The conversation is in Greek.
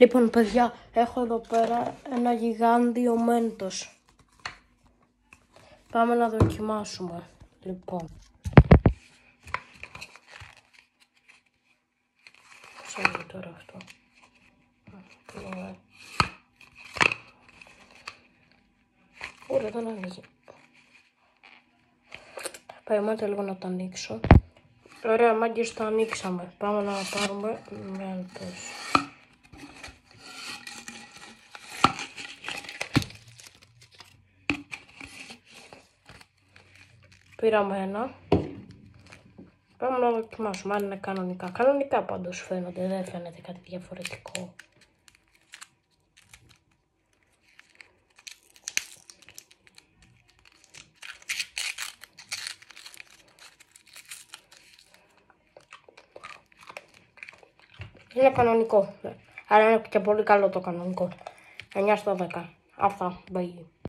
Λοιπόν, παιδιά, έχω εδώ πέρα ένα γιγάντιο μέντος. Πάμε να δοκιμάσουμε. Λοιπόν. Πώς έγινε τώρα αυτό. Ωραία, δεν ανοίγει. Περιμένετε λίγο να το ανοίξω. Ωραία, μάγκες, το ανοίξαμε. Πάμε να πάρουμε μέντος. Πήραμε ένα. Πάμε να δοκιμάσουμε αν είναι κανονικά. Κανονικά πάντως φαίνονται, δεν φαίνεται κάτι διαφορετικό. Είναι κανονικό. Αλλά είναι και πολύ καλό το κανονικό. 9/10. Αυτά. Bye.